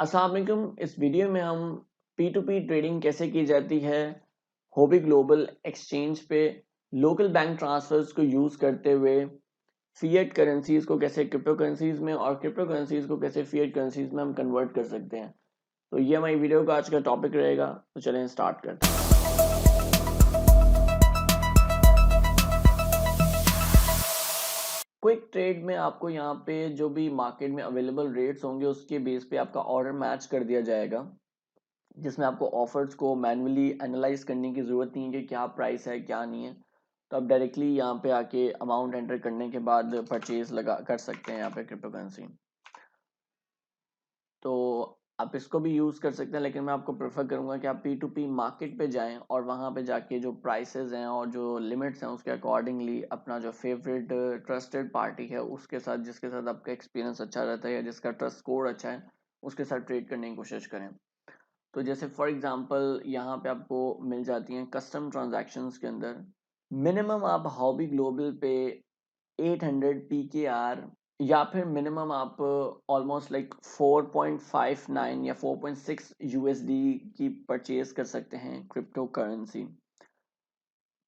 अस्सलाम वालेकुम। इस वीडियो में हम P2P ट्रेडिंग कैसे की जाती है हॉबी ग्लोबल एक्सचेंज पे लोकल बैंक ट्रांसफर्स को यूज़ करते हुए फिएट करेंसीज को कैसे क्रिप्टो करेंसीज में और क्रिप्टो करेंसीज को कैसे फिएट करेंसीज में हम कन्वर्ट कर सकते हैं। तो ये हमारी वीडियो का आज का टॉपिक रहेगा। तो चलें स्टार्ट करते हैं। क्विक ट्रेड में आपको यहाँ पे जो भी मार्केट में अवेलेबल रेट्स होंगे उसके बेस पे आपका ऑर्डर मैच कर दिया जाएगा, जिसमें आपको ऑफर्स को मैन्युअली एनालाइज करने की ज़रूरत नहीं है कि क्या प्राइस है क्या नहीं है। तो आप डायरेक्टली यहाँ पे आके अमाउंट एंटर करने के बाद परचेज लगा कर सकते हैं यहाँ पे क्रिप्टो करेंसी। तो आप इसको भी यूज़ कर सकते हैं, लेकिन मैं आपको प्रेफर करूँगा कि आप P2P मार्केट पे जाएं और वहाँ पे जाके जो प्राइसेस हैं और जो लिमिट्स हैं उसके अकॉर्डिंगली अपना जो फेवरेट ट्रस्टेड पार्टी है उसके साथ, जिसके साथ आपका एक्सपीरियंस अच्छा रहता है या जिसका ट्रस्ट स्कोर अच्छा है, उसके साथ ट्रेड करने की कोशिश करें। तो जैसे फॉर एग्जांपल यहाँ पे आपको मिल जाती हैं कस्टम ट्रांजैक्शंस के अंदर मिनिमम आप हॉबी ग्लोबल पे 800 PKR या फिर मिनिमम आप ऑलमोस्ट लाइक 4.59 या 4.6 USD की परचेज कर सकते हैं क्रिप्टो करेंसी।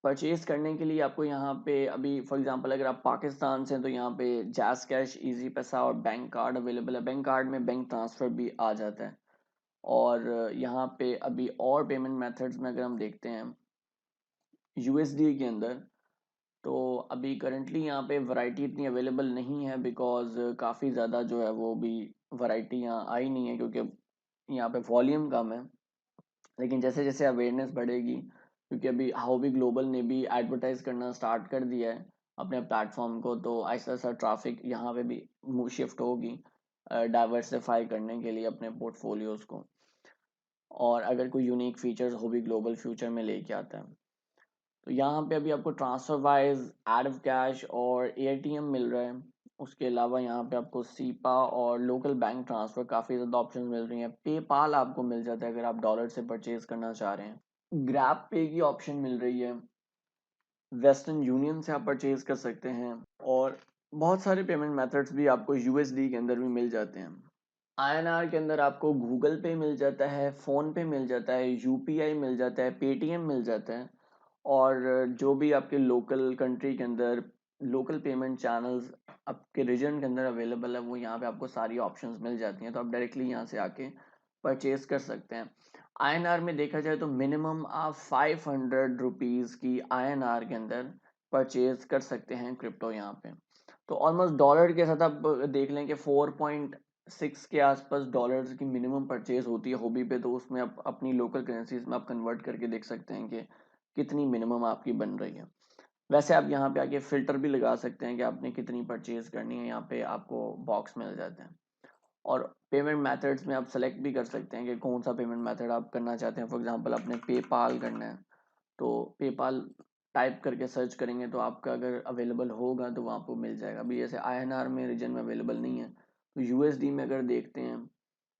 परचेज करने के लिए आपको यहाँ पे अभी फॉर एग्जांपल अगर आप पाकिस्तान से हैं तो यहाँ पे जैज़ कैश, इजी पैसा और बैंक कार्ड अवेलेबल है। बैंक कार्ड में बैंक ट्रांसफ़र भी आ जाता है। और यहाँ पे अभी और पेमेंट मेथड्स में अगर हम देखते हैं यूएसडी के अंदर, तो अभी करंटली यहाँ पे वैरायटी इतनी अवेलेबल नहीं है, बिकॉज काफ़ी ज़्यादा जो है वो भी वैरायटी यहाँ आई नहीं है क्योंकि यहाँ पे वॉल्यूम कम है। लेकिन जैसे जैसे अवेयरनेस बढ़ेगी, क्योंकि अभी हॉबी ग्लोबल ने भी एडवर्टाइज करना स्टार्ट कर दिया है अपने प्लेटफॉर्म को, तो ऐसा ऐसा ट्रैफिक यहाँ पे भी शिफ्ट होगी डाइवर्सिफाई करने के लिए अपने पोर्टफोलियोज को। और अगर कोई unique features Hobby Global future में लेके आता है, तो यहाँ पे अभी आपको transfer wise add of cash और एटीएम मिल रहा है। उसके अलावा यहाँ पे आपको सीपा और लोकल बैंक ट्रांसफर काफ़ी ज़्यादा ऑप्शंस मिल रही हैं। पेपाल आपको मिल जाता है अगर आप डॉलर से परचेज करना चाह रहे हैं। ग्रैब पे की ऑप्शन मिल रही है। वेस्टर्न यूनियन से आप परचेज कर सकते हैं। और बहुत सारे पेमेंट मेथड्स भी आपको यूएसडी के अंदर भी मिल जाते हैं। आईएनआर के अंदर आपको गूगल पे मिल जाता है, फ़ोन पे मिल जाता है, यूपीआई मिल जाता है, पेटीएम मिल जाता है। और जो भी आपके लोकल कंट्री के अंदर लोकल पेमेंट चैनल्स आपके रीजन के अंदर अवेलेबल है, वो यहाँ पे आपको सारी ऑप्शंस मिल जाती हैं। तो आप डायरेक्टली यहाँ से आके परचेज कर सकते हैं। आईएनआर में देखा जाए तो मिनिमम आप 500 रुपीज़ की आईएनआर के अंदर परचेज कर सकते हैं क्रिप्टो यहाँ पे। तो ऑलमोस्ट डॉलर के साथ आप देख लें कि 4.6 के आसपास डॉलर्स की मिनिमम परचेज होती है हॉबी पे। तो उसमें आप अपनी लोकल करेंसीज में आप कन्वर्ट करके देख सकते हैं कि कितनी मिनिमम आपकी बन रही है। वैसे आप यहाँ पे आके फिल्टर भी लगा सकते हैं कि आपने कितनी परचेज करनी है, यहाँ पे आपको बॉक्स मिल जाते हैं। और पेमेंट मेथड्स में आप सेलेक्ट भी कर सकते हैं कि कौन सा पेमेंट मेथड आप करना चाहते हैं। फॉर एग्जांपल आपने पेपाल करना है, तो पेपाल टाइप करके सर्च करेंगे तो आपका अगर अवेलेबल होगा तो वहाँ आपको मिल जाएगा। अभी जैसे आईएनआर में रीजन में अवेलेबल नहीं है, तो यूएसडी में अगर देखते हैं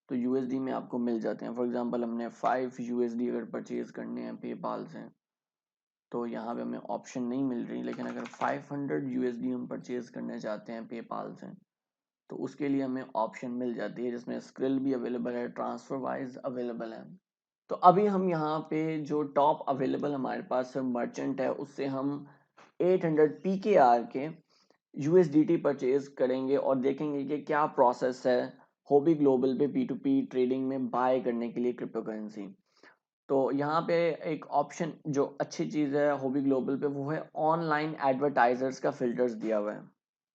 तो यूएसडी में आपको मिल जाते हैं। फॉर एग्जांपल हमने 5 यूएसडी अगर परचेज करने हैं पेपाल से, तो यहाँ पे हमें ऑप्शन नहीं मिल रही। लेकिन अगर 500 यूएसडी हम परचेज करने चाहते हैं पेपाल से, तो उसके लिए हमें ऑप्शन मिल जाती है जिसमें स्क्रिल भी अवेलेबल है, ट्रांसफर वाइज अवेलेबल है। तो अभी हम यहाँ पे जो टॉप अवेलेबल हमारे पास मर्चेंट है उससे हम 800 PKR के USDT परचेज करेंगे और देखेंगे कि क्या प्रोसेस है हॉबी ग्लोबल पे P2P ट्रेडिंग में बाय करने के लिए क्रिप्टो करेंसी। तो यहाँ पे एक ऑप्शन जो अच्छी चीज़ है हॉबी ग्लोबल पे, वो है ऑनलाइन एडवर्टाइजर्स का फिल्टर्स दिया हुआ है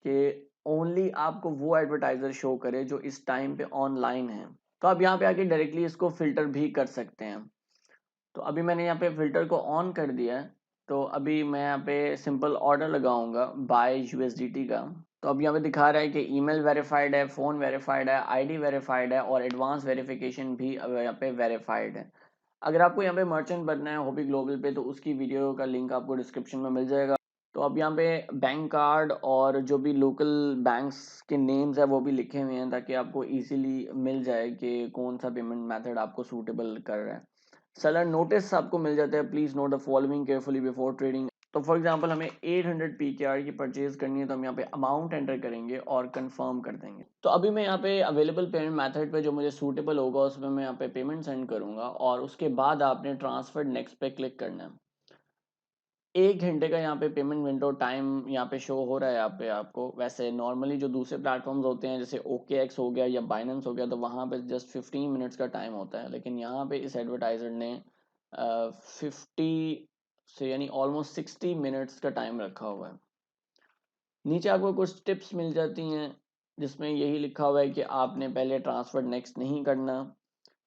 कि ओनली आपको वो एडवर्टाइजर शो करे जो इस टाइम पे ऑनलाइन है। तो आप यहाँ पे आके डायरेक्टली इसको फिल्टर भी कर सकते हैं। तो अभी मैंने यहाँ पे फिल्टर को ऑन कर दिया है। तो अभी मैं यहाँ पे सिंपल ऑर्डर लगाऊंगा बाय यूएसडीटी का। तो अब यहाँ पे दिखा रहा है कि ईमेल वेरीफाइड है, फ़ोन वेरीफाइड है, आईडी वेरीफाइड है और एडवांस वेरिफिकेशन भी अब यहाँ पे वेरीफाइड है। अगर आपको यहाँ पे मर्चेंट बनना है हॉबी ग्लोबल पे तो उसकी वीडियो का लिंक आपको डिस्क्रिप्शन में मिल जाएगा। तो अब यहाँ पे बैंक कार्ड और जो भी लोकल बैंक्स के नेम्स है वो भी लिखे हुए हैं, ताकि आपको इजीली मिल जाए कि कौन सा पेमेंट मेथड आपको सूटेबल कर रहा है। सेलर नोटिस आपको मिल जाता है, please note the following carefully before trading. तो फॉर एग्जांपल हमें 800 PKR की परचेज करनी है, तो हम यहाँ पे अमाउंट एंटर करेंगे और कंफर्म कर देंगे। तो अभी मैं यहाँ पे अवेलेबल पेमेंट मेथड पे जो मुझे सूटेबल होगा उसमें मैं यहाँ पे पेमेंट सेंड करूँगा और उसके बाद आपने ट्रांसफर नेक्स्ट पे क्लिक करना है। 1 घंटे का यहाँ पे पेमेंट विंडो टाइम यहाँ पे शो हो रहा है यहाँ पे आपको। वैसे नॉर्मली जो दूसरे प्लेटफॉर्म्स होते हैं जैसे OKX हो गया या बाइनेंस हो गया, तो वहाँ पे जस्ट 15 मिनट्स का टाइम होता है, लेकिन यहाँ पे इस एडवर्टाइजर ने 50 से यानी ऑलमोस्ट 60 मिनट्स का टाइम रखा हुआ है। नीचे आपको कुछ टिप्स मिल जाती हैं जिसमें यही लिखा हुआ है कि आपने पहले ट्रांसफर नेक्स्ट नहीं करना,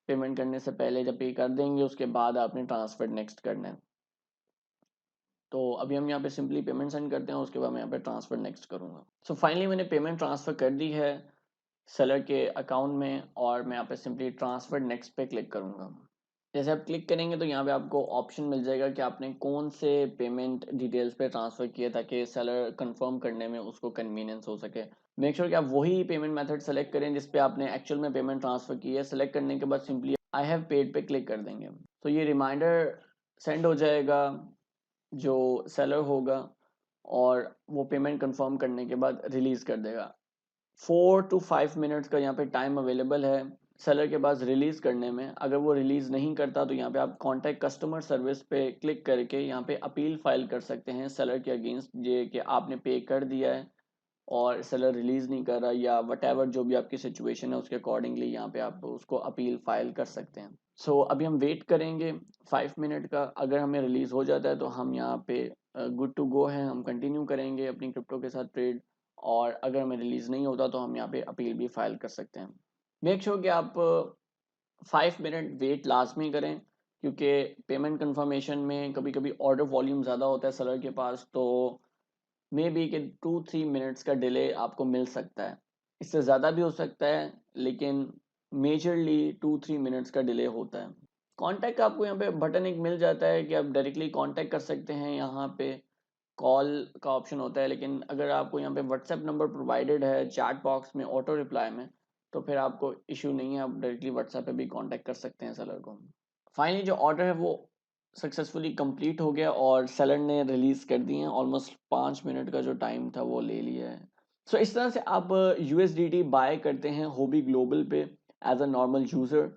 पेमेंट करने से पहले जब पे कर देंगे उसके बाद आपने ट्रांसफर नेक्स्ट करना है। तो अभी हम यहाँ पे सिंपली पेमेंट सेंड करते हैं, उसके बाद मैं यहाँ पे ट्रांसफर नेक्स्ट करूँगा। सो फाइनली मैंने पेमेंट ट्रांसफ़र कर दी है सेलर के अकाउंट में और मैं यहाँ पे सिंपली ट्रांसफर नेक्स्ट पे क्लिक करूँगा। जैसे आप क्लिक करेंगे तो यहाँ पे आपको ऑप्शन मिल जाएगा कि आपने कौन से पेमेंट डिटेल्स पे ट्रांसफ़र किया ताकि सेलर कंफर्म करने में उसको कन्वीनियंस हो सके। मेक श्योर कि आप वही पेमेंट मेथड सेलेक्ट करें जिस पे आपने एक्चुअल में पेमेंट ट्रांसफ़र की है। सेलेक्ट करने के बाद सिंपली आई हैव पेड पे क्लिक कर देंगे। तो ये रिमाइंडर सेंड हो जाएगा जो सेलर होगा और वो पेमेंट कंफर्म करने के बाद रिलीज़ कर देगा। 4 to 5 मिनट्स का यहाँ पे टाइम अवेलेबल है सेलर के पास रिलीज़ करने में। अगर वो रिलीज़ नहीं करता तो यहाँ पे आप कॉन्टैक्ट कस्टमर सर्विस पे क्लिक करके यहाँ पे अपील फाइल कर सकते हैं सेलर के अगेंस्ट, ये कि आपने पे कर दिया है और सेलर रिलीज़ नहीं कर रहा या वटेवर जो भी आपकी सिचुएशन है उसके अकॉर्डिंगली यहाँ पे आप उसको अपील फाइल कर सकते हैं। सो अभी हम वेट करेंगे 5 मिनट का। अगर हमें रिलीज़ हो जाता है तो हम यहाँ पे गुड टू गो हैं, हम कंटिन्यू करेंगे अपनी क्रिप्टो के साथ ट्रेड। और अगर हमें रिलीज़ नहीं होता तो हम यहाँ पे अपील भी फाइल कर सकते हैं। मेक श्योर कि आप 5 मिनट वेट लाजमी करें क्योंकि पेमेंट कंफर्मेशन में कभी कभी ऑर्डर वॉल्यूम ज़्यादा होता है सेलर के पास, तो मे बी कि 2-3 मिनट्स का डिले आपको मिल सकता है। इससे ज़्यादा भी हो सकता है लेकिन मेजरली 2-3 मिनट्स का डिले होता है। कॉन्टैक्ट का आपको यहाँ पे बटन एक मिल जाता है कि आप डायरेक्टली कॉन्टैक्ट कर सकते हैं। यहाँ पे कॉल का ऑप्शन होता है, लेकिन अगर आपको यहाँ पे व्हाट्सएप नंबर प्रोवाइडेड है चैट बॉक्स में ऑटो रिप्लाई में तो फिर आपको इशू नहीं है, आप डायरेक्टली व्हाट्सएप पे भी कांटेक्ट कर सकते हैं सेलर को। फाइनली जो ऑर्डर है वो सक्सेसफुली कंप्लीट हो गया और सेलर ने रिलीज़ कर दिए हैं। ऑलमोस्ट 5 मिनट का जो टाइम था वो ले लिया है। सो इस तरह से आप USDT बाय करते हैं हॉबी ग्लोबल पे as a normal user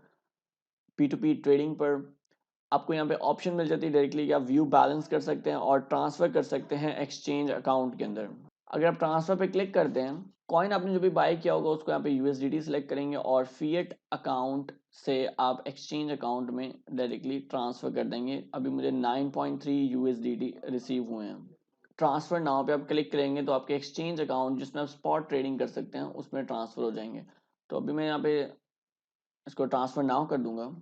P2P trading पर। आपको यहाँ पे ऑप्शन मिल जाती है डायरेक्टली कि आप व्यू बैलेंस कर सकते हैं और ट्रांसफ़र कर सकते हैं एक्सचेंज अकाउंट के अंदर। अगर आप ट्रांसफ़र पे क्लिक करते हैं, कॉइन आपने जो भी बाय किया होगा उसको यहाँ पे USDT सेलेक्ट करेंगे और फिएट अकाउंट से आप एक्सचेंज अकाउंट में डायरेक्टली ट्रांसफ़र कर देंगे। अभी मुझे 9.3 USDT रिसीव हुए हैं। ट्रांसफ़र नाउ पे आप क्लिक करेंगे तो आपके एक्सचेंज अकाउंट जिसमें आप स्पॉट ट्रेडिंग कर सकते हैं उसमें ट्रांसफ़र हो जाएंगे। तो अभी मैं यहाँ पे इसको ट्रांसफ़र नाउ कर दूंगा।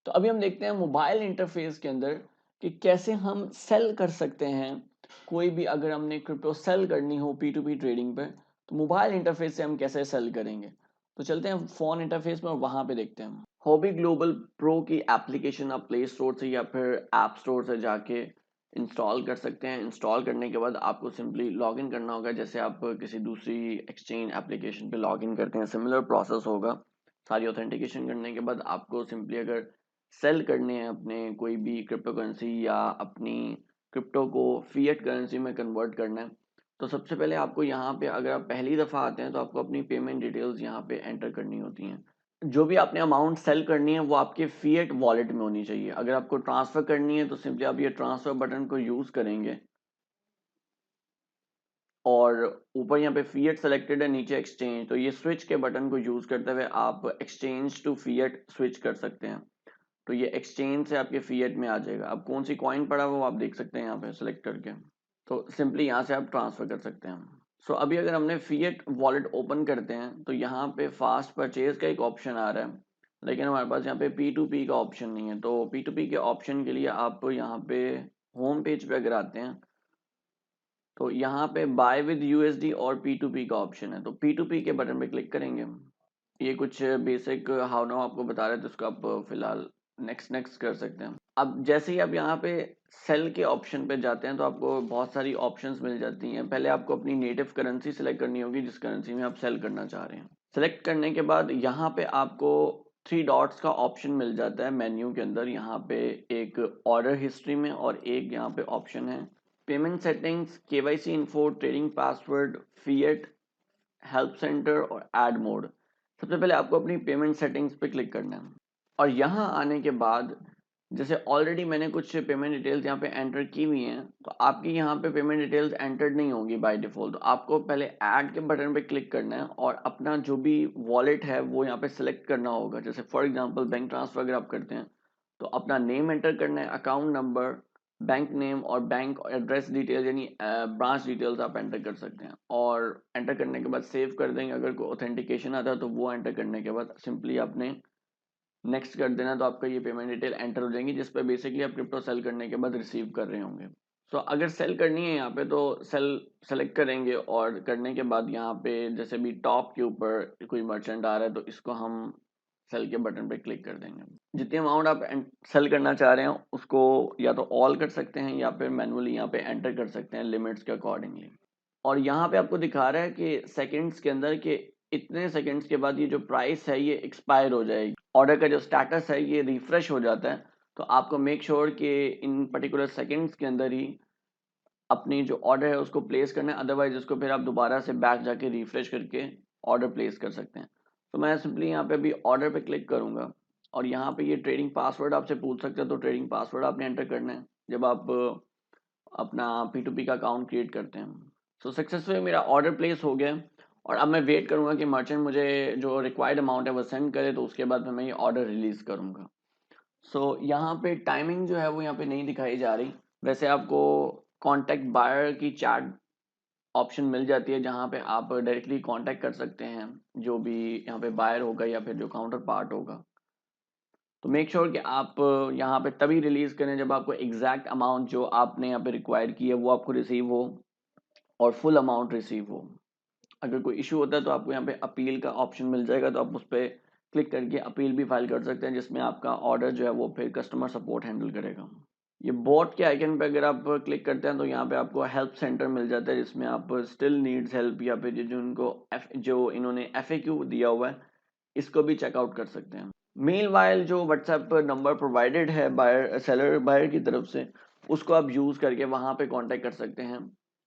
तो अभी हम देखते हैं मोबाइल इंटरफेस के अंदर कि कैसे हम सेल कर सकते हैं कोई भी। अगर हमने क्रिप्टो सेल करनी हो P2P ट्रेडिंग पे तो मोबाइल इंटरफेस से हम कैसे सेल करेंगे। तो चलते हैं फ़ोन इंटरफेस में और वहाँ पे देखते हैं। हॉबी ग्लोबल प्रो की एप्लीकेशन आप प्ले स्टोर से या फिर ऐप स्टोर से जाके इंस्टॉल कर सकते हैं। इंस्टॉल करने के बाद आपको सिंपली लॉगिन करना होगा जैसे आप किसी दूसरी एक्सचेंज एप्लीकेशन पे लॉगिन करते हैं, सिमिलर प्रोसेस होगा। सारी ऑथेंटिकेशन करने के बाद आपको सिंपली अगर सेल करने हैं अपने कोई भी क्रिप्टो करेंसी या अपनी क्रिप्टो को फिएट करेंसी में कन्वर्ट करना है, तो सबसे पहले आपको यहाँ पे अगर आप पहली दफ़ा आते हैं तो आपको अपनी पेमेंट डिटेल्स यहाँ पे एंटर करनी होती हैं। जो भी आपने अमाउंट सेल करनी है वो आपके फिएट वॉलेट में होनी चाहिए। अगर आपको ट्रांसफ़र करनी है तो सिंपली आप ये ट्रांसफ़र बटन को यूज़ करेंगे और ऊपर यहाँ पे फिएट सेलेक्टेड है, नीचे एक्सचेंज, तो ये स्विच के बटन को यूज़ करते हुए आप एक्सचेंज टू फिएट स्विच कर सकते हैं। तो ये एक्सचेंज से आपके फिएट में आ जाएगा। अब कौन सी कॉइन पड़ा वो आप देख सकते हैं यहाँ पे सेलेक्ट करके, तो सिंपली यहाँ से आप ट्रांसफ़र कर सकते हैं। सो अभी अगर हमने फिएट वॉलेट ओपन करते हैं तो यहाँ पे फास्ट परचेज का एक ऑप्शन आ रहा है, लेकिन हमारे पास यहाँ पे P2P का ऑप्शन नहीं है। तो P2P के ऑप्शन के लिए आप यहाँ पे होम पेज पे अगर आते हैं तो यहाँ पे बाय विद USD और P2P का ऑप्शन है, तो P2P के बटन पे क्लिक करेंगे। ये कुछ बेसिक हाउ नाउ आपको बता रहे थे, उसको आप फिलहाल नेक्स्ट नेक्स्ट कर सकते हैं। अब जैसे ही आप यहाँ पे सेल के ऑप्शन पे जाते हैं तो आपको बहुत सारी ऑप्शंस मिल जाती हैं। पहले आपको अपनी नेटिव करेंसी सेलेक्ट करनी होगी जिस करेंसी में आप सेल करना चाह रहे हैं। सेलेक्ट करने के बाद यहाँ पे आपको 3 डॉट्स का ऑप्शन मिल जाता है मेन्यू के अंदर। यहाँ पे एक ऑर्डर हिस्ट्री में और एक यहाँ पे ऑप्शन है payment settings, KYC info, trading password, fiat, help centre और ऐड मोड। सबसे पहले आपको अपनी पेमेंट सेटिंग्स पे क्लिक करना है और यहाँ आने के बाद जैसे ऑलरेडी मैंने कुछ पेमेंट डिटेल्स यहाँ पे एंटर की हुई हैं, तो आपकी यहाँ पे पेमेंट डिटेल्स एंटर्ड नहीं होंगी बाय डिफॉल्ट। तो आपको पहले ऐड के बटन पे क्लिक करना है और अपना जो भी वॉलेट है वो यहाँ पे सिलेक्ट करना होगा। जैसे फॉर एग्जांपल बैंक ट्रांसफर अगर आप करते हैं तो अपना नेम एंटर करना है, अकाउंट नंबर, बैंक नेम और बैंक एड्रेस डिटेल यानी ब्रांच डिटेल्स आप एंटर कर सकते हैं और एंटर करने के बाद सेव कर देंगे। अगर कोई ऑथेंटिकेशन आता है तो वो एंटर करने के बाद सिंपली आपने नेक्स्ट कर देना, तो आपका ये पेमेंट डिटेल एंटर हो जाएंगी जिस पे बेसिकली आप क्रिप्टो सेल करने के बाद रिसीव कर रहे होंगे। सो अगर सेल करनी है यहाँ पे तो सेल सेलेक्ट करेंगे और करने के बाद यहाँ पे जैसे भी टॉप के ऊपर कोई मर्चेंट आ रहा है तो इसको हम सेल के बटन पे क्लिक कर देंगे। जितनी अमाउंट आप सेल करना चाह रहे हैं उसको या तो ऑल कर सकते हैं या फिर मैनुअली यहाँ पे एंटर कर सकते हैं लिमिट्स के अकॉर्डिंगली। और यहाँ पे आपको दिखा रहा है कि सेकंड्स के अंदर के इतने सेकंड्स के बाद ये जो प्राइस है ये एक्सपायर हो जाएगी। ऑर्डर का जो स्टेटस है ये रिफ्रेश हो जाता है, तो आपको मेक श्योर कि इन पर्टिकुलर सेकंड्स के अंदर ही अपनी जो ऑर्डर है उसको प्लेस करना है, अदरवाइज उसको फिर आप दोबारा से बैक जाके रिफ्रेश करके ऑर्डर प्लेस कर सकते हैं। तो मैं सिंपली यहाँ पे अभी ऑर्डर पे क्लिक करूंगा और यहाँ पे ये ट्रेडिंग पासवर्ड आपसे पूछ सकते हैं, तो ट्रेडिंग पासवर्ड आपने एंटर करना है जब आप अपना P2P का अकाउंट क्रिएट करते हैं। सो सक्सेसफुली मेरा ऑर्डर प्लेस हो गया और अब मैं वेट करूंगा कि मर्चेंट मुझे जो रिक्वायर्ड अमाउंट है वो सेंड करे, तो उसके बाद मैं ये ऑर्डर रिलीज करूंगा। सो यहाँ पे टाइमिंग जो है वो यहाँ पे नहीं दिखाई जा रही। वैसे आपको कॉन्टैक्ट बायर की चैट ऑप्शन मिल जाती है जहाँ पे आप डायरेक्टली कांटेक्ट कर सकते हैं जो भी यहाँ पे बायर होगा या फिर जो काउंटर पार्ट होगा। तो मेक श्योर कि आप यहाँ पे तभी रिलीज करें जब आपको एग्जैक्ट अमाउंट जो आपने यहाँ पे रिक्वायर की है वो आपको रिसीव हो और फुल अमाउंट रिसीव हो। अगर कोई इशू होता है तो आपको यहाँ पे अपील का ऑप्शन मिल जाएगा, तो आप उस पर क्लिक करके अपील भी फाइल कर सकते हैं जिसमें आपका ऑर्डर जो है वो फिर कस्टमर सपोर्ट हैंडल करेगा। ये बोट के आइकन पे अगर आप क्लिक करते हैं तो यहाँ पे आपको हेल्प सेंटर मिल जाता है जिसमें आप स्टिल नीड्स हेल्प या फिर जो उनको जो इन्होंने FAQ दिया हुआ है इसको भी चेकआउट कर सकते हैं। मीनवाइल जो व्हाट्सएप नंबर प्रोवाइडेड है बायर सेलर बायर की तरफ से उसको आप यूज करके वहां पे कांटेक्ट कर सकते हैं।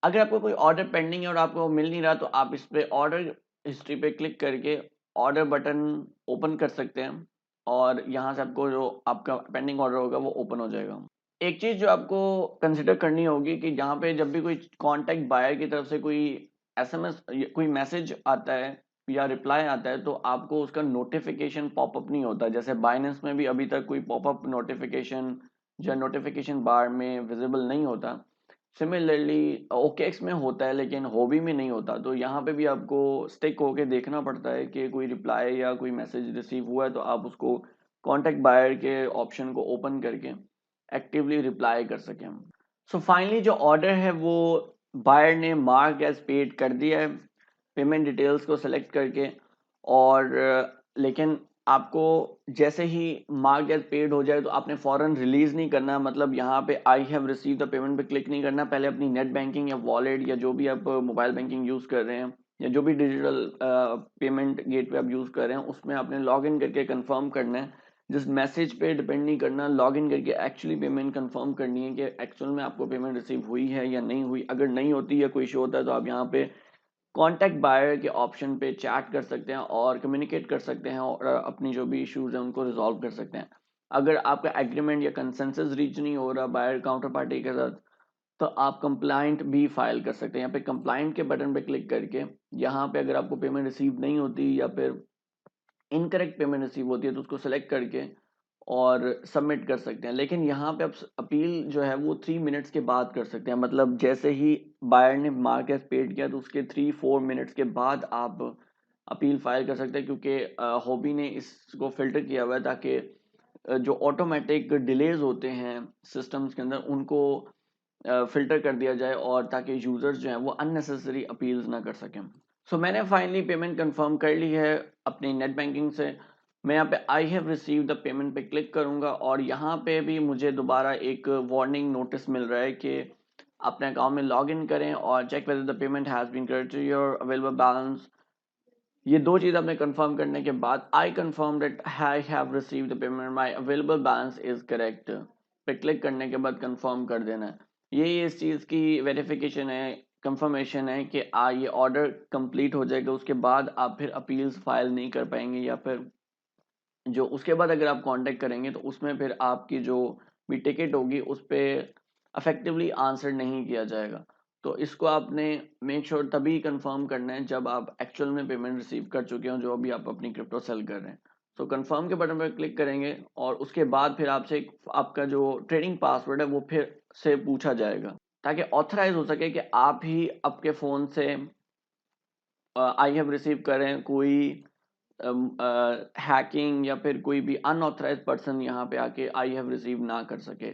अगर आपको कोई ऑर्डर पेंडिंग है और आपको मिल नहीं रहा तो आप इस पे ऑर्डर हिस्ट्री पे क्लिक करके ऑर्डर बटन ओपन कर सकते हैं और यहाँ से आपको जो आपका पेंडिंग ऑर्डर होगा वो ओपन हो जाएगा। एक चीज जो आपको कंसिडर करनी होगी कि जहाँ पे जब भी कोई कांटेक्ट बायर की तरफ से कोई SMS कोई मैसेज आता है या रिप्लाई आता है तो आपको उसका नोटिफिकेशन पॉपअप नहीं होता। जैसे बाइनेंस में भी अभी तक कोई पॉपअप नोटिफिकेशन या नोटिफिकेशन बार में विजिबल नहीं होता। सिमिलरली OKX में होता है लेकिन हॉबी में नहीं होता। तो यहाँ पे भी आपको स्टिक होके देखना पड़ता है कि कोई रिप्लाई या कोई मैसेज रिसीव हुआ है तो आप उसको कॉन्टेक्ट बायर के ऑप्शन को ओपन करके एक्टिवली रिप्लाई कर सकें। सो फाइनली जो ऑर्डर है वो बायर ने मार्क एज पेड कर दिया है पेमेंट डिटेल्स को सेलेक्ट करके। और लेकिन आपको जैसे ही मार्क एज पेड हो जाए तो आपने फॉरन रिलीज नहीं करना। मतलब यहाँ पे आई हैव रिसीव द पेमेंट पे क्लिक नहीं करना, पहले अपनी नेट बैंकिंग या वॉलेट या जो भी आप मोबाइल बैंकिंग यूज कर रहे हैं या जो भी डिजिटल पेमेंट गेटवे आप यूज कर रहे हैं उसमें आपने लॉग इन करके कंफर्म करना है। जिस मैसेज पे डिपेंड नहीं करना, लॉग इन करके एक्चुअली पेमेंट कंफर्म करनी है कि एक्चुअल में आपको पेमेंट रिसीव हुई है या नहीं हुई। अगर नहीं होती या कोई इशू होता है तो आप यहाँ पे कॉन्टैक्ट बायर के ऑप्शन पे चैट कर सकते हैं और कम्युनिकेट कर सकते हैं और अपनी जो भी इश्यूज हैं उनको रिजॉल्व कर सकते हैं। अगर आपका एग्रीमेंट या कंसेंसस रीच नहीं हो रहा बायर काउंटर पार्टी के साथ तो आप कंप्लाइंट भी फाइल कर सकते हैं। यहाँ पे कंप्लाइंट के बटन पे क्लिक करके यहाँ पे अगर आपको पेमेंट रिसीव नहीं होती या फिर इनकरेक्ट पेमेंट रिसीव होती है तो उसको सेलेक्ट करके और सबमिट कर सकते हैं। लेकिन यहाँ पे आप अपील जो है वो 3 मिनट्स के बाद कर सकते हैं। मतलब जैसे ही बायर ने मार्क एज पेड किया तो उसके 3-4 मिनट्स के बाद आप अपील फाइल कर सकते हैं, क्योंकि हॉबी ने इसको फिल्टर किया हुआ है ताकि जो ऑटोमेटिक डिलेज होते हैं सिस्टम्स के अंदर उनको फिल्टर कर दिया जाए और ताकि यूजर्स जो हैं वो अननेसेसरी अपील्स ना कर सकें। सो मैंने फाइनली पेमेंट कंफर्म कर ली है अपनी नेट बैंकिंग से। मैं यहाँ पे आई हैव रिसीव द पेमेंट पे क्लिक करूंगा और यहाँ पे भी मुझे दोबारा एक वार्निंग नोटिस मिल रहा है कि अपने अकाउंट में लॉग इन करें और check whether the payment has been credited to your available balance. ये दो चीज़ आपने कंफर्म करने के बाद I confirm that I have receive the payment my available balance is correct पे क्लिक करने के बाद कंफर्म कर देना है। ये इस चीज़ की वेरिफिकेशन है, कंफर्मेशन है कि ये ऑर्डर कंप्लीट हो जाएगा, उसके बाद आप फिर अपील्स फाइल नहीं कर पाएंगे, या फिर जो उसके बाद अगर आप कांटेक्ट करेंगे तो उसमें फिर आपकी जो भी टिकट होगी उस पर अफेक्टिवली आंसर नहीं किया जाएगा। तो इसको आपने मेक श्योर तभी कंफर्म करना है जब आप एक्चुअल में पेमेंट रिसीव कर चुके हो, जो अभी आप अपनी क्रिप्टो सेल कर रहे हैं। तो कंफर्म के बटन पर क्लिक करेंगे और उसके बाद फिर आपसे आपका जो ट्रेडिंग पासवर्ड है वो फिर से पूछा जाएगा, ताकि ऑथराइज हो सके कि आप ही आपके फ़ोन से आई हैव रिसीव करें, कोई हैकिंग या फिर कोई भी अनऑथराइज पर्सन यहाँ पे आके आई हैव रिसीव ना कर सके।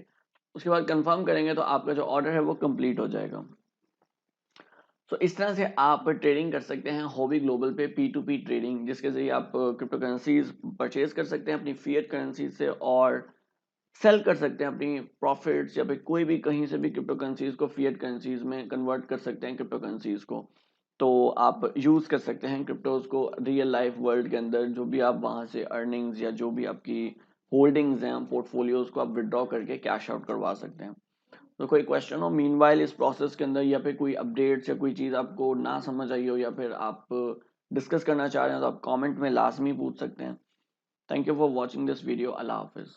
उसके बाद कंफर्म करेंगे तो आपका जो ऑर्डर है वो कंप्लीट हो जाएगा। तो इस तरह से आप ट्रेडिंग कर सकते हैं हॉबी ग्लोबल पे, P2P ट्रेडिंग, जिसके जरिए आप क्रिप्टो करेंसीज परचेज कर सकते हैं अपनी फिएट करेंसी से, और सेल कर सकते हैं अपनी प्रॉफिट्स, या फिर कोई भी कहीं से भी क्रिप्टो करेंसीज को फिएट करेंसीज में कन्वर्ट कर सकते हैं क्रिप्टो करेंसीज को। तो आप यूज कर सकते हैं क्रिप्टोज को रियल लाइफ वर्ल्ड के अंदर, जो भी आप वहां से अर्निंग्स या जो भी आपकी होल्डिंग्स हैं पोर्टफोलियोज को आप विड्रॉ करके कैश आउट करवा सकते हैं। तो कोई क्वेश्चन हो मीनवाइल इस प्रोसेस के अंदर, या फिर कोई अपडेट्स या कोई चीज़ आपको ना समझ आई हो, या फिर आप डिस्कस करना चाह रहे हैं, तो आप कमेंट में लाजमी पूछ सकते हैं। Thank you for watching this video. अल्लाह हाफिज़।